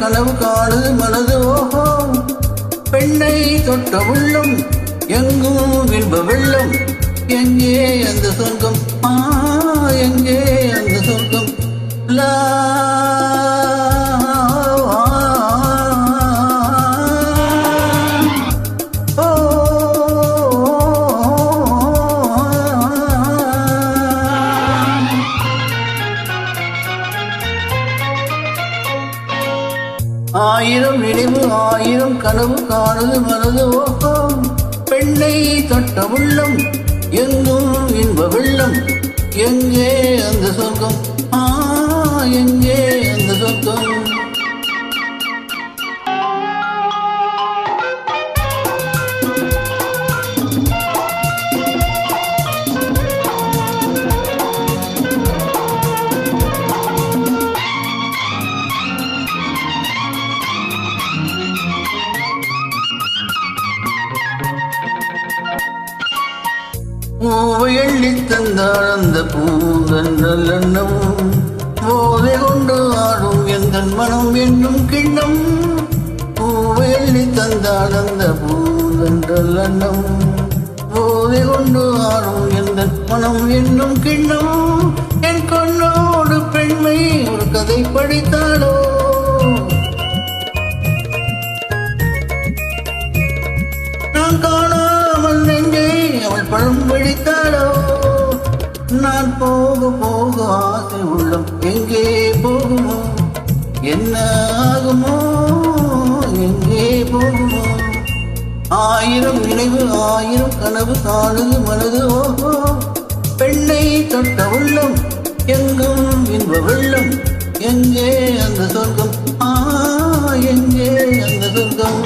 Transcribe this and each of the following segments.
கனவு காணுது மனது ஓஹோ பெண்ணை தொட்ட உள்ளம் எங்கும் இன்ப வெள்ளம் எங்கே அந்த சொர்க்கம் எங்கே அந்த சொர்க்கம் லா ஆயிரம் நினைவு ஆயிரம் கனவு காணுது மனது ஓஹோ பெண்ணை தொட்ட உள்ளம் எங்கும் இன்ப வெள்ளம் எங்கே அந்த சொர்க்கம் எங்கே அந்த சொர்க்கம் பூவை எள்ளி தந்தாள் அந்த பூந்தல் எண்ணம் போதை கொண்டு ஆடும் எந்த மனம் என்னும் கிண்ணம் பூவை எள்ளி தந்தாள் அந்த பூந்தல் எண்ணம் போதை கொண்டு ஆடும் எந்த மனம் என்னும் கிண்ணம் என் கண்ணோடு பெண்மை ஒரு கதை படித்தாளோ நான் காணாமல் நெஞ்சை அவள் பழம் பிடித்தாளோ நான் போக போக ஆசை உள்ளம் எங்கே போகுமோ என்ன ஆகுமோ எங்கே போகுமோ ஆயிரம் நினைவு ஆயிரம் கனவு காணுது மனது ஓஹோ பெண்ணை தொட்ட உள்ளம் எங்கும் இன்ப வெள்ளம் எங்கே அந்த சொர்க்கம் எங்கே அந்த சொர்க்கம்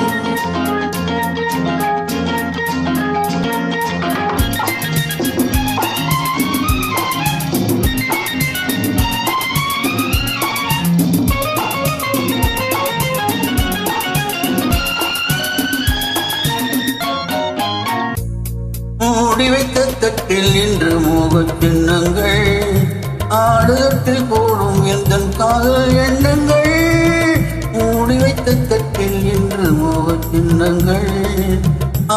மூடி வைத்த தட்டில் இன்று மோகச் சின்னங்கள் ஆடுதட்டில் போடும் எந்த காதல் எண்ணங்கள் மூடி வைத்த தட்டில் இன்று மோகச் சின்னங்கள்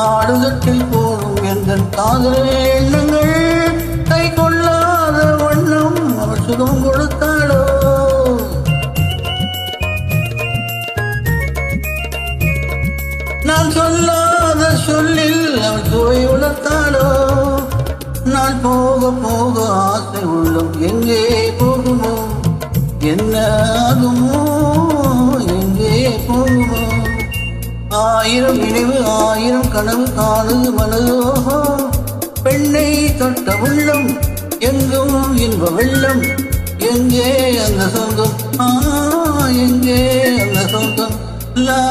ஆடுதட்டில் போடும் எந்த காதல் எண்ணங்கள் கை கொள்ளாத வண்ணம் அவள் சுகம் கொடுத்தாளோ நான் சொல்லாத சொல்லில் அவள் சுவை உணர்த்தாளோ நான் போக போக ஆசை உள்ளம் எங்கே போகுமோ என்ன ஆகுமோ எங்கே போகுமோ ஆயிரம் நினைவு ஆயிரம் கனவு காணுது மனதோ பெண்ணை தொட்ட உள்ளம் எங்கும் இன்ப வெள்ளம் எங்கே அந்த சொர்க்கம் எங்கே அந்த சொர்க்கம் லா